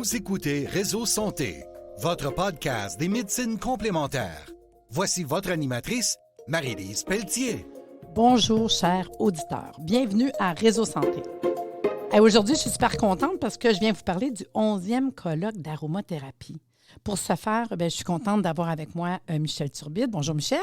Vous écoutez Réseau Santé, votre podcast des médecines complémentaires. Voici votre animatrice, Marie-Lise Pelletier. Bonjour, chers auditeurs. Bienvenue à Réseau Santé. Aujourd'hui, je suis super contente parce que je viens vous parler du 11e colloque d'aromathérapie. Pour ce faire, je suis contente d'avoir avec moi Michel Turbide. Bonjour, Michel.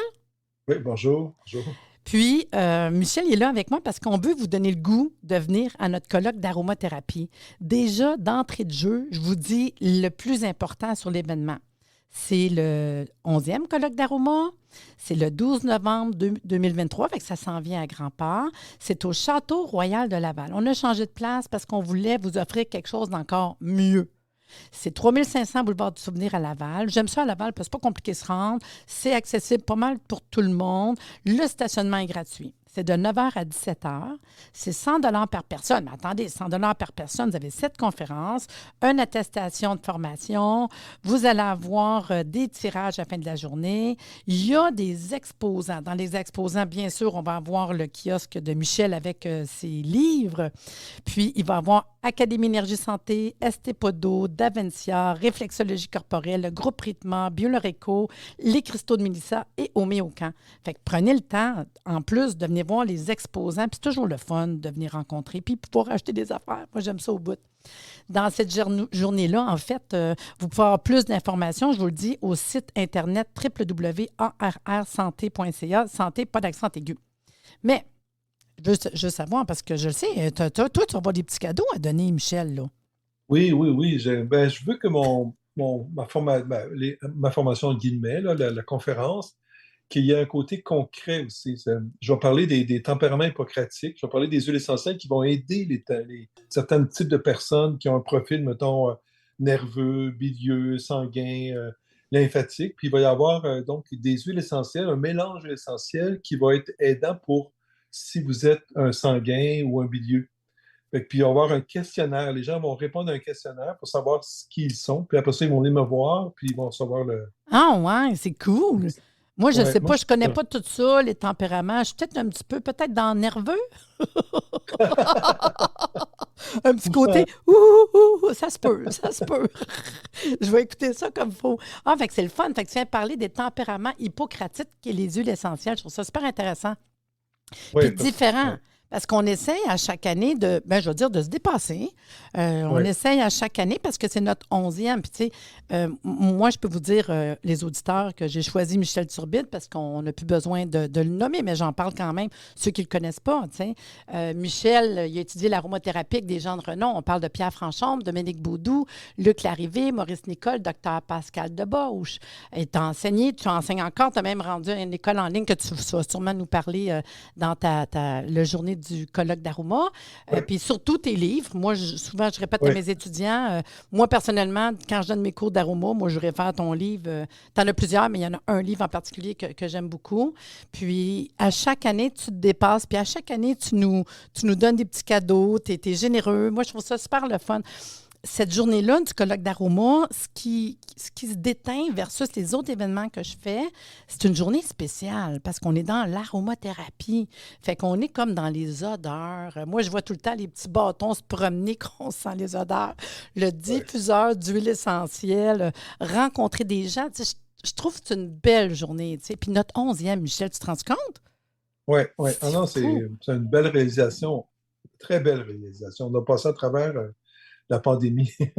Oui, bonjour. Bonjour. Puis, Michel il est là avec moi parce qu'on veut vous donner le goût de venir à notre colloque d'aromathérapie. Déjà, d'entrée de jeu, je vous dis le plus important sur l'événement. C'est le 11e colloque d'aroma. C'est le 12 novembre 2023, fait que ça s'en vient à grands pas. C'est au Château Royal de Laval. On a changé de place parce qu'on voulait vous offrir quelque chose d'encore mieux. C'est 3500 boulevard du Souvenir à Laval. J'aime ça à Laval parce que c'est pas compliqué de se rendre. C'est accessible pas mal pour tout le monde. Le stationnement est gratuit. C'est de 9h à 17h. C'est 100 $ par personne. Mais attendez, 100 $ par personne, vous avez 7 conférences, une attestation de formation. Vous allez avoir des tirages à la fin de la journée. Il y a des exposants. Dans les exposants, bien sûr, on va avoir le kiosque de Michel avec ses livres. Puis, il va y avoir Académie Énergie Santé, Estepodo, Davencia, Réflexologie corporelle, Groupe Rythma, Bioloreco, les cristaux de Mélissa et Homéocan. Fait que prenez le temps, en plus, de venir voir les exposants. Puis c'est toujours le fun de venir rencontrer puis pouvoir acheter des affaires. Moi, j'aime ça au bout. Dans cette journée-là, en fait, vous pouvez avoir plus d'informations, je vous le dis, au site internet www.arrsanté.ca, santé, pas d'accent aigu. Mais, je veux savoir, parce que je le sais, toi, tu vas avoir des petits cadeaux à donner, Michel, là. Oui. Je veux que ma formation, en guillemets, là, la conférence, qu'il y ait un côté concret aussi. Je vais parler des tempéraments hippocratiques, je vais parler des huiles essentielles qui vont aider certains types de personnes qui ont un profil, mettons, nerveux, bilieux, sanguin, lymphatique. Puis il va y avoir donc des huiles essentielles, un mélange d'huiles essentielles qui va être aidant pour si vous êtes un sanguin ou un bilieux. Puis il va y avoir un questionnaire. Les gens vont répondre à un questionnaire pour savoir qui ils sont. Puis après ça, ils vont venir me voir, puis ils vont recevoir le... Ah ouais, c'est cool. Moi, je ne sais pas, je ne connais ouais. pas tout ça, les tempéraments. Je suis peut-être un petit peu, peut-être dans nerveux. Un petit côté, ça se peut, ça se peut. Je vais écouter ça comme il faut. Ah, fait que c'est le fun. Fait que tu viens de parler des tempéraments hippocratiques et les huiles essentielles. Je trouve ça super intéressant. Oui, Puis différent. Parce qu'on essaye à chaque année de se dépasser. On essaye à chaque année parce que c'est notre 11e. Puis, tu sais, moi, je peux vous dire, les auditeurs, que j'ai choisi Michel Turbide parce qu'on n'a plus besoin de le nommer, mais j'en parle quand même, ceux qui ne le connaissent pas, tu sais. Michel, il a étudié l'aromathérapie avec des gens de renom. On parle de Pierre Franchombre, Dominique Baudou, Luc Larrivé, Maurice Nicole, Dr Pascal Debauche. Et tu as enseigné, tu enseignes encore, tu as même rendu une école en ligne que tu vas sûrement nous parler dans le journée du colloque d'aroma. Puis surtout tes livres. Moi, souvent, je répète à mes étudiants, moi, personnellement, quand je donne mes cours d'aroma, moi, je réfère à ton livre. Tu en as plusieurs, mais il y en a un livre en particulier que j'aime beaucoup. Puis, à chaque année, tu te dépasses. Puis, à chaque année, tu nous donnes des petits cadeaux. Tu es généreux. Moi, je trouve ça super le fun. Cette journée-là du colloque d'aroma, ce qui se déteint versus les autres événements que je fais, c'est une journée spéciale parce qu'on est dans l'aromathérapie. Fait qu'on est comme dans les odeurs. Moi, je vois tout le temps les petits bâtons se promener qu'on sent les odeurs. Le diffuseur d'huile essentielle, rencontrer des gens. Tu sais, je trouve que c'est une belle journée. Tu sais. Puis notre 11e, Michel, tu te rends compte? Oui. Ah non, c'est une belle réalisation. Très belle réalisation. On a passé à travers... la pandémie. Puis, tu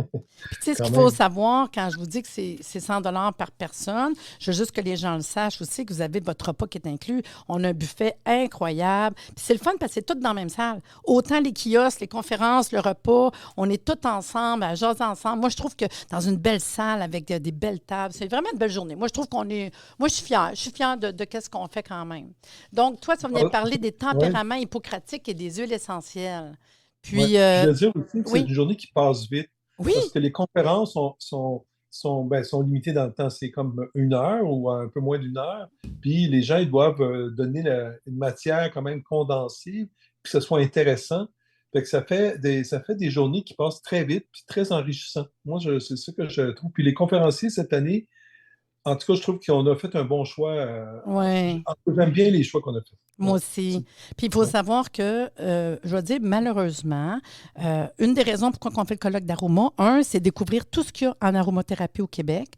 sais, ce qu'il faut savoir, quand je vous dis que c'est 100 $ par personne, je veux juste que les gens le sachent aussi, que vous avez votre repas qui est inclus. On a un buffet incroyable. Puis, c'est le fun parce que c'est tout dans la même salle. Autant les kiosques, les conférences, le repas, on est tous ensemble, à jaser ensemble. Moi, je trouve que dans une belle salle avec des belles tables, c'est vraiment une belle journée. Moi, je trouve qu'on est... Moi, je suis fière. Je suis fière de qu'est-ce qu'on fait quand même. Donc, toi, tu venais de parler des tempéraments hippocratiques et des huiles essentielles. Puis, je veux dire aussi que c'est une oui. journée qui passe vite. Oui. Parce que les conférences sont limitées dans le temps. C'est comme 1 heure ou un peu moins d'1 heure. Puis les gens, ils doivent donner une matière quand même condensée, puis que ce soit intéressant. Fait que ça fait des journées qui passent très vite, puis très enrichissantes. Moi, c'est ça que je trouve. Puis les conférenciers, cette année, en tout cas, je trouve qu'on a fait un bon choix. Oui. J'aime bien les choix qu'on a fait. Moi aussi. Puis il faut savoir que, je vais dire, malheureusement, une des raisons pourquoi on fait le colloque d'aroma, c'est découvrir tout ce qu'il y a en aromathérapie au Québec.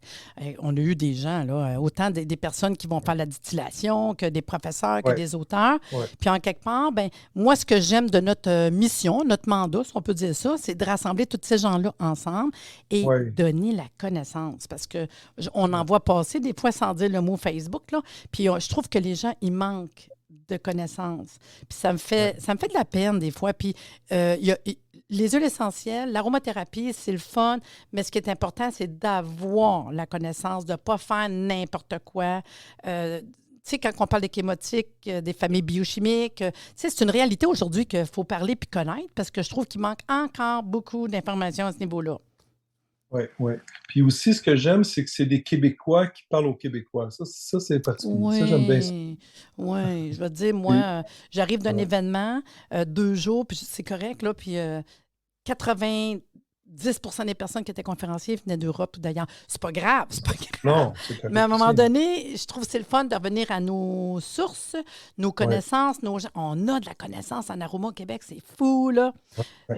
On a eu des gens, là, autant des personnes qui vont faire la distillation que des professeurs, que des auteurs. Ouais. Puis en quelque part, ben moi, ce que j'aime de notre mission, notre mandat, si on peut dire ça, c'est de rassembler tous ces gens-là ensemble et donner la connaissance. Parce qu'on en voit passer des fois sans dire le mot Facebook, là. Puis je trouve que les gens, ils manquent de connaissances. Puis ça me fait de la peine des fois. Puis les huiles essentielles, l'aromathérapie, c'est le fun, mais ce qui est important, c'est d'avoir la connaissance, de ne pas faire n'importe quoi. Tu sais, quand on parle des chémotiques, des familles biochimiques, c'est une réalité aujourd'hui qu'il faut parler puis connaître parce que je trouve qu'il manque encore beaucoup d'informations à ce niveau-là. Oui, oui. Puis aussi, ce que j'aime, c'est que c'est des Québécois qui parlent aux Québécois. Ça c'est particulier. Oui, ça, j'aime bien ça. Oui, je veux te dire, moi, j'arrive d'un événement, 2 jours, puis c'est correct, là, puis 90 des personnes qui étaient conférenciers venaient d'Europe ou d'ailleurs. C'est pas grave, c'est pas grave. Non, c'est correct. Mais à un moment donné, je trouve que c'est le fun de revenir à nos sources, nos connaissances, nos gens. On a de la connaissance en aroma au Québec, c'est fou, là.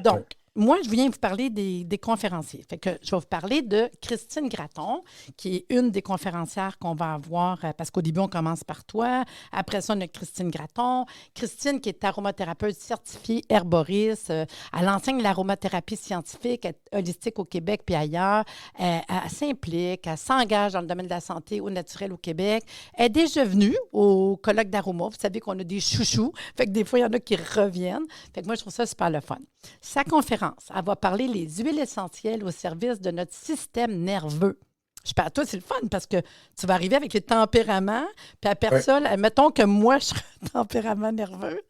Donc, moi, je viens vous parler des conférenciers. Fait que je vais vous parler de Christine Gratton, qui est une des conférencières qu'on va avoir, parce qu'au début, on commence par toi. Après ça, on a Christine Gratton. Christine, qui est aromathérapeute certifiée herboriste. Elle enseigne l'aromathérapie scientifique, holistique au Québec puis ailleurs. Elle s'implique, elle s'engage dans le domaine de la santé au naturel au Québec. Elle est déjà venue au colloque d'aroma. Vous savez qu'on a des chouchous. Fait que des fois, il y en a qui reviennent. Fait que moi, je trouve ça super le fun. Sa conférence, elle va parler les huiles essentielles au service de notre système nerveux. Je parle à toi, c'est le fun parce que tu vas arriver avec les tempéraments, puis à personne, mettons que moi, je serais un tempérament nerveux,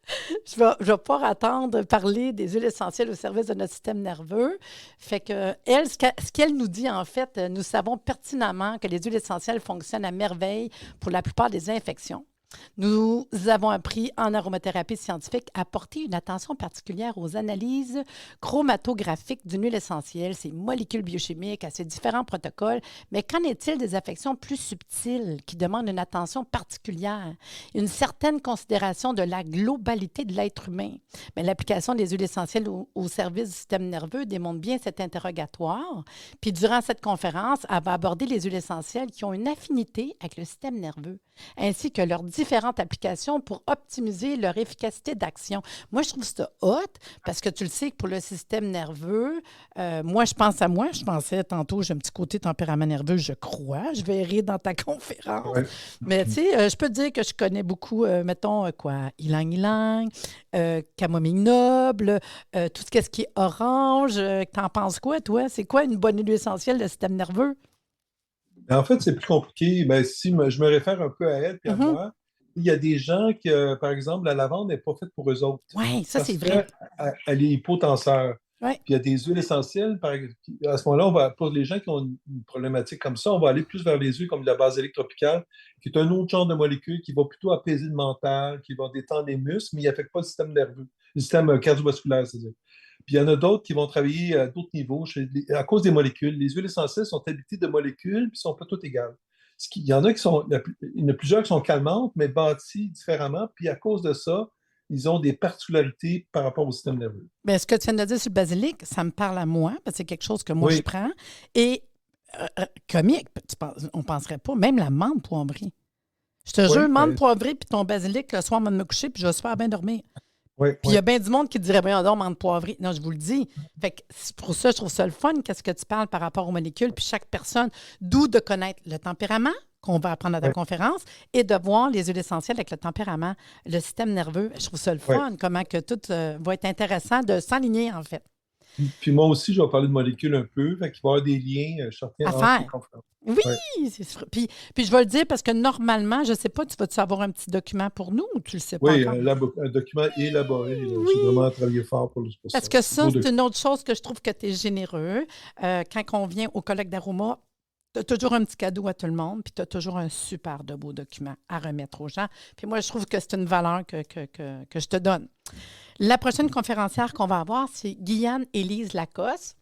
je vais pas attendre de parler des huiles essentielles au service de notre système nerveux. Fait que elle, ce qu'elle nous dit, en fait, nous savons pertinemment que les huiles essentielles fonctionnent à merveille pour la plupart des infections. Nous avons appris en aromathérapie scientifique à porter une attention particulière aux analyses chromatographiques d'une huile essentielle, ses molécules biochimiques, à ses différents protocoles. Mais qu'en est-il des affections plus subtiles qui demandent une attention particulière, une certaine considération de la globalité de l'être humain? Mais l'application des huiles essentielles au service du système nerveux démontre bien cet interrogatoire. Puis durant cette conférence, elle va aborder les huiles essentielles qui ont une affinité avec le système nerveux, ainsi que leurs différentes applications pour optimiser leur efficacité d'action. Moi, je trouve ça hot parce que tu le sais que pour le système nerveux, moi, je pense à moi. Je pensais tantôt, j'ai un petit côté tempérament nerveux, je crois. Je verrai dans ta conférence. Ouais. Mais tu sais, je peux te dire que je connais beaucoup, mettons, ylang-ylang, camomille noble, tout ce qui est orange. T'en penses quoi, toi? C'est quoi une bonne huile essentielle, le système nerveux? En fait, c'est plus compliqué. Ben, si je me réfère un peu à elle et à moi, il y a des gens qui, par exemple, la lavande n'est pas faite pour eux autres. Oui, ça, c'est vrai. Elle est hypotenseur. Ouais. Puis il y a des huiles essentielles. À ce moment-là, pour les gens qui ont une problématique comme ça, on va aller plus vers les huiles comme la basilic tropicale, qui est un autre genre de molécule qui va plutôt apaiser le mental, qui va détendre les muscles, mais il n'affecte pas le système nerveux, le système cardiovasculaire, c'est-à-dire. Puis il y en a d'autres qui vont travailler à d'autres niveaux à cause des molécules. Les huiles essentielles sont habitées de molécules puis ne sont pas toutes égales. Il y en a il y en a plusieurs qui sont calmantes, mais bâties différemment. Puis à cause de ça, ils ont des particularités par rapport au système nerveux. Bien, ce que tu viens de dire sur le basilic, ça me parle à moi, parce que c'est quelque chose que moi, je prends. Et comique, on ne penserait pas, même la menthe poivrée. Je te jure, menthe poivrée puis ton basilic, le soir, avant de me coucher, puis je vais super bien dormir. Puis il y a bien du monde qui dirait, bien, menthe poivrée. Non, je vous le dis. Fait que pour ça, je trouve ça le fun, qu'est-ce que tu parles par rapport aux molécules, puis chaque personne, d'où de connaître le tempérament, qu'on va apprendre à ta conférence, et de voir les huiles essentielles avec le tempérament, le système nerveux. Je trouve ça le fun, comment que tout va être intéressant de s'aligner, en fait. Puis moi aussi, je vais parler de molécules un peu, fait qu'il va y avoir des liens certains entre les conférences. Oui, puis je vais le dire parce que normalement, je ne sais pas, vas-tu avoir un petit document pour nous ou tu le sais pas encore? Un document élaboré. J'ai vraiment travaillé fort pour ça. Parce que ça, c'est une autre chose que je trouve que tu es généreux. Quand on vient au colloque d'aroma, tu as toujours un petit cadeau à tout le monde, puis tu as toujours un super de beau document à remettre aux gens. Puis moi, je trouve que c'est une valeur que je te donne. La prochaine conférencière qu'on va avoir, c'est Guyane-Élise Lacoste.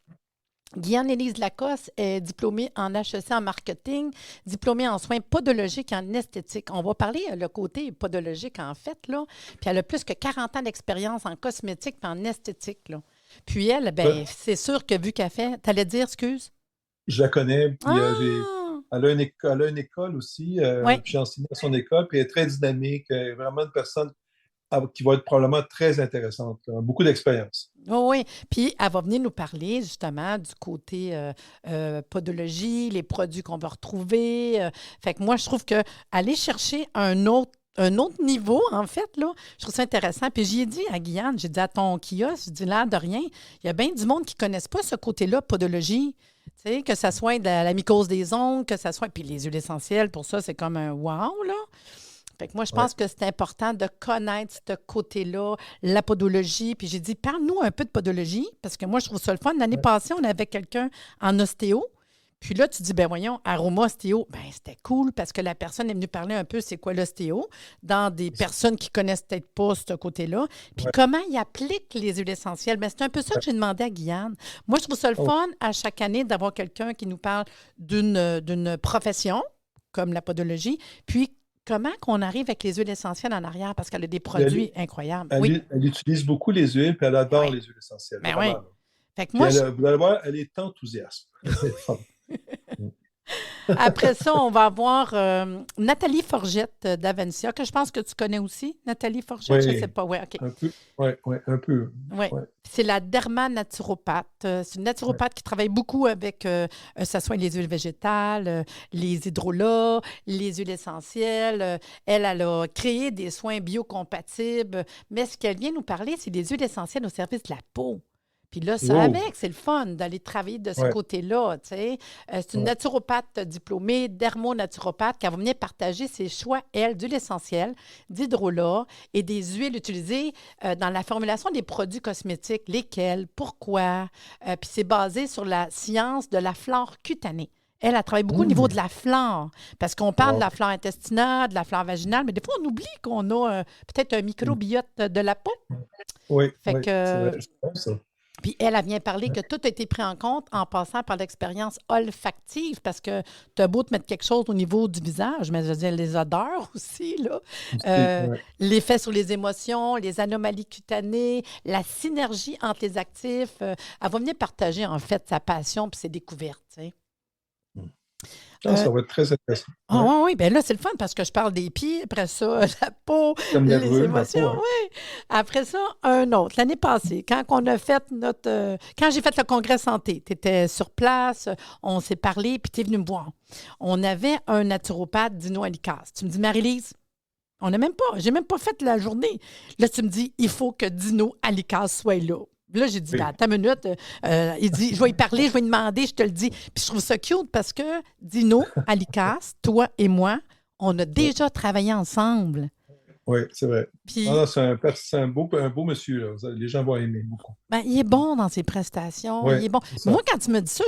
Guyane-Élise Lacoste est diplômée en HEC en marketing, diplômée en soins podologiques et en esthétique. On va parler le côté podologique, en fait, là. Puis elle a plus que 40 ans d'expérience en cosmétique et en esthétique, là. Puis elle, Ouais, bien, c'est sûr que vu qu'elle fait... T'allais dire, excuse? je la connais, puis Ah! elle a une école aussi, Oui, puis j'ai enseigné à son école, puis elle est très dynamique, elle est vraiment une personne qui va être probablement très intéressante, là, beaucoup d'expérience. oui, oui. Puis elle va venir nous parler justement du côté podologie, les produits qu'on va retrouver. Fait que moi, je trouve que aller chercher un autre niveau, en fait, là, je trouve ça intéressant. Puis j'y ai dit à Guyane, j'ai dit à ton kiosque, je dis là, de rien, il y a bien du monde qui ne connaissent pas ce côté-là, podologie. Tu sais, que ça soit de la mycose des ongles, que ça soit. Puis les huiles essentielles, pour ça, c'est comme un wow, là. Fait que moi, je Ouais. pense que c'est important de connaître ce côté-là, la podologie. Puis j'ai dit, parle-nous un peu de podologie, parce que moi, je trouve ça le fun. L'année Ouais. passée, on avait quelqu'un en ostéo. Puis là, tu dis, ben voyons, aroma ostéo, ben c'était cool parce que la personne est venue parler un peu c'est quoi l'ostéo dans des personnes qui connaissent peut-être pas ce côté-là. Puis Ouais. comment ils appliquent les huiles essentielles. Ben c'est un peu ça que j'ai demandé à Guyane. Moi, je trouve ça le Oh, fun à chaque année d'avoir quelqu'un qui nous parle d'une profession comme la podologie, puis comment qu'on arrive avec les huiles essentielles en arrière parce qu'elle a des elle, produits incroyables. Oui, elle utilise beaucoup les huiles, puis elle ben adore oui, les huiles essentielles, ben vraiment, oui. là. Fait que Puis moi, elle, vous allez voir, elle est enthousiaste. Elle est fun. après ça, on va avoir Nathalie Forgette d'Avencia, que je pense que tu connais aussi. Nathalie Forgette, je ne sais Oui, pas. Oui, OK. un peu. Oui, ouais, un peu. Oui. Ouais. C'est la dermanaturopathe. C'est une Ouais. naturopathe qui travaille beaucoup avec, ça soit les huiles végétales, les hydrolats, les huiles essentielles. Elle a créé des soins biocompatibles. Mais ce qu'elle vient nous parler, c'est des huiles essentielles au service de la peau. Puis là, ça Wow. avec, c'est le fun d'aller travailler de ce Ouais, côté-là, tu sais. C'est une ouais, naturopathe diplômée, dermonaturopathe, qui va venir partager ses choix, elle, d'huile essentielle, d'hydrolat et des huiles utilisées dans la formulation des produits cosmétiques. Lesquels, pourquoi. Puis c'est basé sur la science de la flore cutanée. Elle travaille beaucoup au niveau de hmm. la flore, parce qu'on parle de Wow. la flore intestinale, de la flore vaginale, mais des fois, on oublie qu'on a peut-être un Hmm. microbiote de la peau. Oui, Fait oui, que, c'est vrai, je pense ça. puis elle vient parler que tout a été pris en compte en passant par l'expérience olfactive, parce que tu as beau te mettre quelque chose au niveau du visage, mais je veux dire, les odeurs aussi, là. Aussi, Euh, ouais. L'effet sur les émotions, les anomalies cutanées, la synergie entre les actifs. Elle va venir partager, en fait, sa passion puis ses découvertes, tu sais. Hmm. Ah, Euh, ça va être très intéressant. ah Ouais. oui, oui, bien là, c'est le fun parce que je parle des pieds, après ça, la peau, Comme les nerveux, la émotions, peau, hein. oui. Après ça, un autre. L'année passée, quand on a fait notre... quand j'ai fait le congrès santé, tu étais sur place, on s'est parlé, puis tu es venu me voir. On avait un naturopathe, Dino Alicas. Tu me dis, Marie-Lise, on n'a même pas, j'ai même pas fait la journée. Là, tu me dis, il faut que Dino Alicas soit là. Là, j'ai dit, ben, Oui. attends une minute. Il dit, je vais y parler, je vais lui demander, je te le dis. Puis je trouve ça cute parce que Dino Alicas, toi et moi, on a Ouais. déjà travaillé ensemble. Oui, c'est vrai. Ah, Puis, non, c'est un beau monsieur, là. Les gens vont aimer beaucoup. ben, il est bon dans ses prestations, Oui, il est bon. c'est Moi, ça. quand tu me dis ça,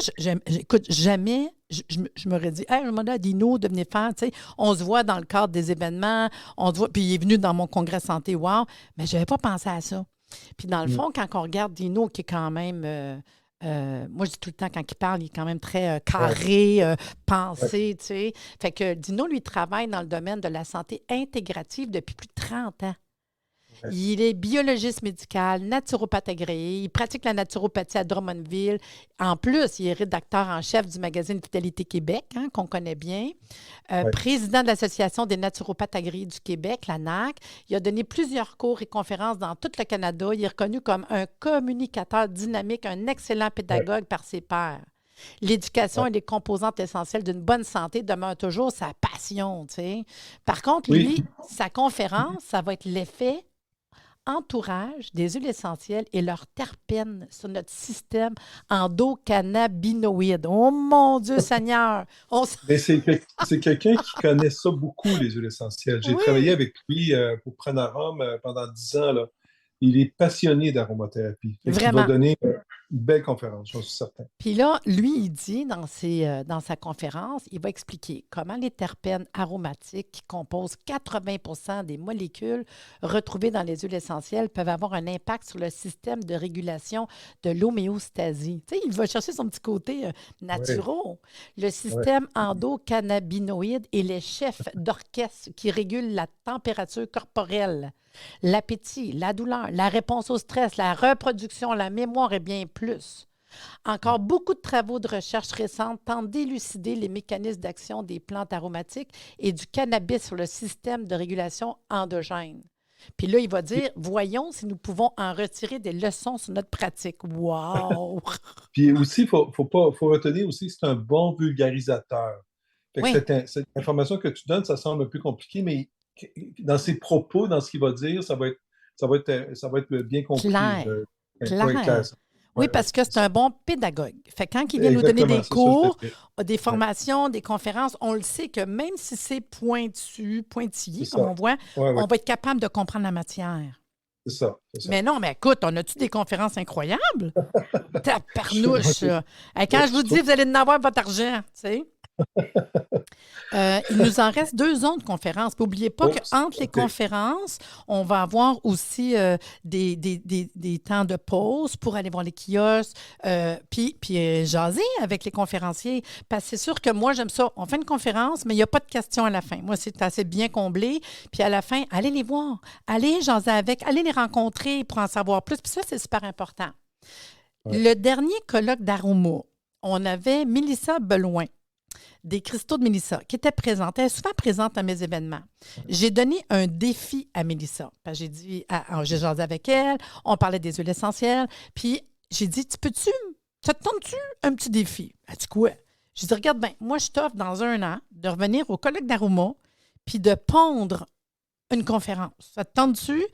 j'écoute, jamais, je m'aurais dit, hey, je demande à Dino de venir faire, tu sais, on se voit dans le cadre des événements, on se voit, puis il est venu dans mon congrès santé, wow, mais je n'avais pas pensé à ça. Puis dans le Mm. fond, quand on regarde Dino, qui est quand même, moi je dis tout le temps, quand il parle, il est quand même très Ouais, carré, ouais, pensé, tu sais. Fait que Dino, lui, travaille dans le domaine de la santé intégrative depuis plus de 30 ans. ouais, Il est biologiste médical, naturopathe agréé. Il pratique la naturopathie à Drummondville. En plus, il est rédacteur en chef du magazine Vitalité Québec, hein, qu'on connaît bien. ouais, Président de l'Association des naturopathes agréés du Québec, la NAC. Il a donné plusieurs cours et conférences dans tout le Canada. Il est reconnu comme un communicateur dynamique, un excellent ouais, pédagogue par ses pairs. L'éducation ouais. et les composantes essentielles d'une bonne santé demeurent toujours sa passion, tu sais. Par contre, Oui, lui, sa conférence, ça va être l'effet entourage des huiles essentielles et leurs terpènes sur notre système endocannabinoïde. Oh mon Dieu Seigneur! mais c'est quelqu'un qui connaît ça beaucoup, les huiles essentielles. J'ai travaillé Oui, avec lui pour Pranarum pendant 10 ans, là. Il est passionné d'aromathérapie. Fait qu'il va vraiment. donner Une belle conférence, j'en suis certain. Puis là, lui, il dit dans sa conférence, il va expliquer comment les terpènes aromatiques qui composent 80 des molécules retrouvées dans les huiles essentielles peuvent avoir un impact sur le système de régulation de l'homéostasie. Tu sais, il va chercher son petit côté Oui, naturel. Le oui. système endocannabinoïde est les chefs d'orchestre qui régulent la température corporelle, l'appétit, la douleur, la réponse au stress, la reproduction, la mémoire et bien plus. Encore beaucoup de travaux de recherche récentes tentent d'élucider les mécanismes d'action des plantes aromatiques et du cannabis sur le système de régulation endogène. Puis là, il va dire, voyons si nous pouvons en retirer des leçons sur notre pratique. Wow! Puis aussi, faut retenir aussi que c'est un bon vulgarisateur. Fait que Oui, cette information que tu donnes, ça semble un peu compliqué, mais dans ses propos, dans ce qu'il va dire, ça va être bien compris. clair, Oui, clair. clair. Oui, Oui, oui. parce que c'est un bon pédagogue. Fait que quand il vient nous donner des Exactement, c'est ça le cours, fait. des Ouais, formations, des conférences, on le sait que même si c'est pointu, c'est pointillé, comme ça. on voit, Oui, oui, on va être capable de comprendre la matière. c'est ça, c'est ça. Mais non, mais écoute, on a-tu des conférences incroyables? Moi, Tabarnouche! Quand je je vous dis, trouve. vous allez en avoir votre argent, tu sais. Il nous en reste 2 autres conférences. N'oubliez pas Oh, qu'entre les OK. conférences, on va avoir aussi des temps de pause pour aller voir les kiosques, puis jaser avec les conférenciers. Parce que c'est sûr que moi, j'aime ça. On fait une conférence, mais il n'y a pas de questions à la fin. Moi, c'est assez bien comblé. Puis à la fin, allez les voir, allez jaser avec, allez les rencontrer pour en savoir plus. Puis ça, c'est super important. Ouais. Le dernier colloque d'Aroma, on avait Mélissa Beloin des cristaux de Mélissa, qui était présente. Elle est souvent présente à mes événements. J'ai donné un défi à Mélissa. Parce que j'ai dit, j'ai jasé avec elle, on parlait des huiles essentielles, puis j'ai dit, ça te tente-tu un petit défi? Elle dit quoi? J'ai dit, regarde bien, moi, je t'offre dans 1 an de revenir au colloque d'Aroma, puis de pondre une conférence. Ça te tente-tu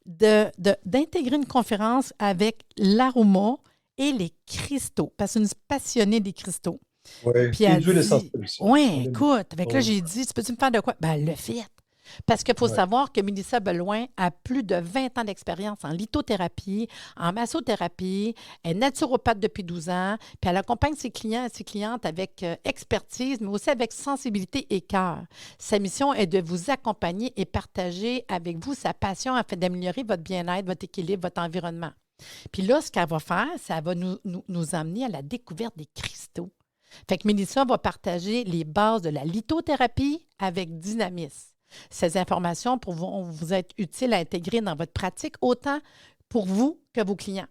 d'intégrer une conférence avec l'aroma et les cristaux? Parce que c'est une passionnée des cristaux. Ouais. Puis Et elle l'huile dit, essentielle aussi. ouais, On aime beaucoup. écoute, avec là, Ouais. j'ai dit, tu peux-tu me faire de quoi? Ben, elle l'a fait. Parce qu'il faut Ouais. savoir que Mélissa Beloin a plus de 20 ans d'expérience en lithothérapie, en massothérapie, elle est naturopathe depuis 12 ans, puis elle accompagne ses clients et ses clientes avec expertise, mais aussi avec sensibilité et cœur. Sa mission est de vous accompagner et partager avec vous sa passion afin d'améliorer votre bien-être, votre équilibre, votre environnement. Puis là, ce qu'elle va faire, ça va nous amener à la découverte des cristaux. Fait que Mélissa va partager les bases de la lithothérapie avec dynamisme. Ces informations vont vous être utiles à intégrer dans votre pratique autant pour vous que vos clients.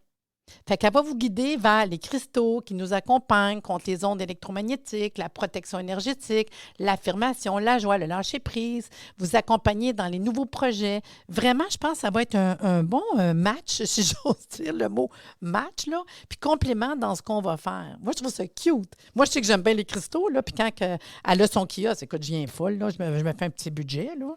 Fait qu'elle va vous guider vers les cristaux qui nous accompagnent contre les ondes électromagnétiques, la protection énergétique, l'affirmation, la joie, le lâcher-prise, vous accompagner dans les nouveaux projets. Vraiment, je pense que ça va être un bon match, si j'ose dire le mot match, là, puis complément dans ce qu'on va faire. Moi, je trouve ça cute. Moi, je sais que j'aime bien les cristaux, là, puis quand elle a son kiosque, écoute, je viens folle, là, je me fais un petit budget, là.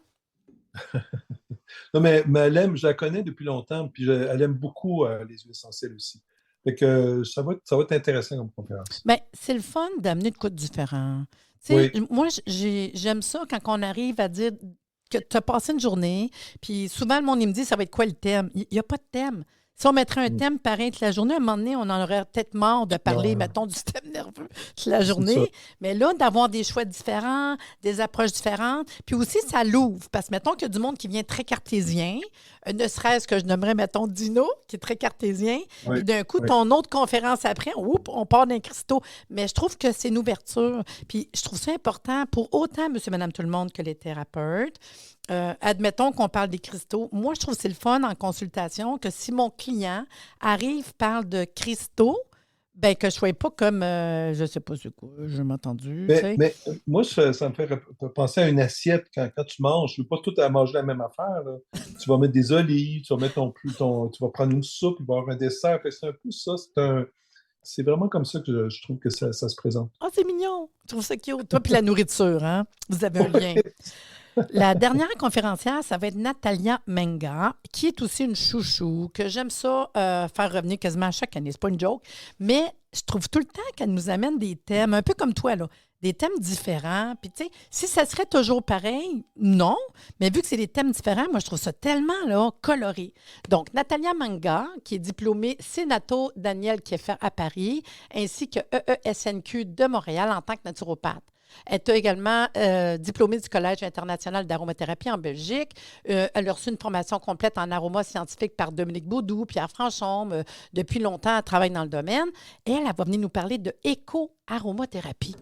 Non, mais je la connais depuis longtemps, puis elle aime beaucoup les huiles essentielles aussi. Fait que ça va être intéressant comme conférence. Bien, c'est le fun d'amener de quoi de différent. Tu sais, Oui. moi, j'aime ça quand on arrive à dire que tu as passé une journée, puis souvent, le monde, il me dit, ça va être quoi le thème? Il n'y a pas de thème. Si on mettrait un Mm. thème pareil toute la journée, à un moment donné, on en aurait peut-être marre de parler, Non, mettons, du système nerveux toute la c'est ça. journée. Mais là, d'avoir des choix différents, des approches différentes, puis aussi, ça l'ouvre. Parce que, mettons qu'il y a du monde qui vient très cartésien, ne serait-ce que je nommerais, mettons, Dino, qui est très cartésien, Oui, puis d'un coup, oui. ton autre conférence après, on part d'un cristaux. Mais je trouve que c'est une ouverture. Puis je trouve ça important pour autant monsieur, madame, tout le monde que les thérapeutes. Admettons qu'on parle des cristaux. Moi, je trouve que c'est le fun en consultation que si mon client arrive, parle de cristaux, ben que je ne sois pas comme, je ne sais pas c'est quoi, je m'ai entendu, tu sais. Mais moi, ça me fait penser à une assiette quand tu manges. Je ne veux pas tout à manger la même affaire, là. Tu vas mettre des olives, tu vas mettre tu vas prendre une soupe, il va y avoir un dessert. Fait que c'est un peu ça. C'est vraiment comme ça que je trouve que ça se présente. Ah, c'est mignon. Je trouve ça cute. Toi, puis la nourriture, hein? Vous avez un lien. La dernière conférencière, ça va être Natalia Menga, qui est aussi une chouchou, que j'aime ça faire revenir quasiment à chaque année. C'est pas une joke, mais je trouve tout le temps qu'elle nous amène des thèmes, un peu comme toi, là, des thèmes différents. Puis, tu sais, si ça serait toujours pareil, non. Mais vu que c'est des thèmes différents, moi, je trouve ça tellement là, coloré. Donc, Natalia Menga, qui est diplômée Sénato Daniel Kieffer à Paris, ainsi que EESNQ de Montréal en tant que naturopathe. Elle est également diplômée du Collège international d'aromathérapie en Belgique. Elle a reçu une formation complète en aroma scientifique par Dominique Baudou, Pierre Franchombe. Depuis longtemps, elle travaille dans le domaine. Et elle va venir nous parler de éco-aromathérapie.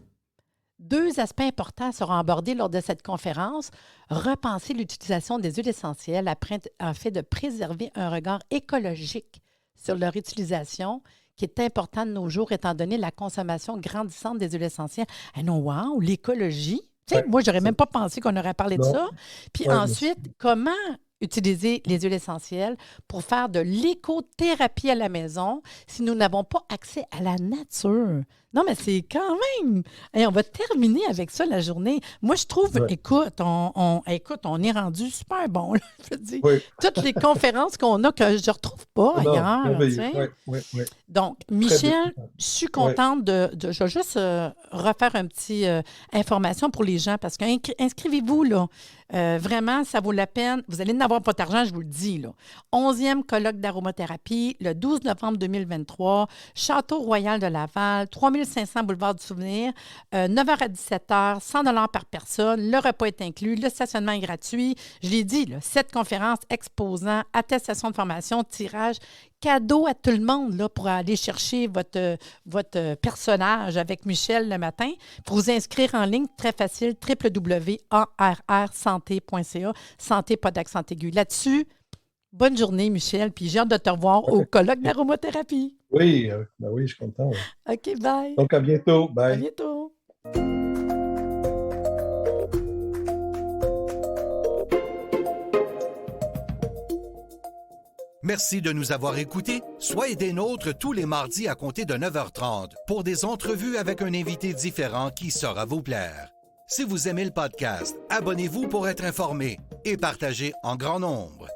2 aspects importants seront abordés lors de cette conférence. Repenser l'utilisation des huiles essentielles afin de préserver un regard écologique sur leur utilisation, qui est important de nos jours, étant donné la consommation grandissante des huiles essentielles. Ah non, wow, l'écologie. Tu sais, moi, je n'aurais même pas pensé qu'on aurait parlé de ça. Puis ensuite, comment utiliser les huiles essentielles pour faire de l'écothérapie à la maison si nous n'avons pas accès à la nature. Non, mais c'est quand même... Hey, on va terminer avec ça la journée. Moi, je trouve, écoute, on est rendu super bon. Là, je veux dire, toutes les conférences qu'on a que je ne retrouve pas ailleurs. Donc, Michel, je suis contente je vais juste refaire un petit information pour les gens parce qu'inscrivez-vous, là. Vraiment, ça vaut la peine. Vous allez n'avoir pas d'argent, je vous le dis. Là. 11e colloque d'aromathérapie, le 12 novembre 2023, Château Royal de Laval, 3500 boulevard du Souvenir, 9h à 17h, 100 $ par personne. Le repas est inclus, le stationnement est gratuit. Je l'ai dit, là, 7 conférences, exposants, attestation de formation, tirage, cadeau à tout le monde là, pour aller chercher votre personnage avec Michel le matin. Pour vous inscrire en ligne, très facile, www.arrsanté.ca. Santé, pas d'accent aigu. Là-dessus, bonne journée, Michel, puis j'ai hâte de te revoir au colloque d'aromathérapie. Oui, je suis content. OK, bye. Donc, à bientôt. Bye. À bientôt. Merci de nous avoir écoutés. Soyez des nôtres tous les mardis à compter de 9h30 pour des entrevues avec un invité différent qui saura vous plaire. Si vous aimez le podcast, abonnez-vous pour être informé et partagez en grand nombre.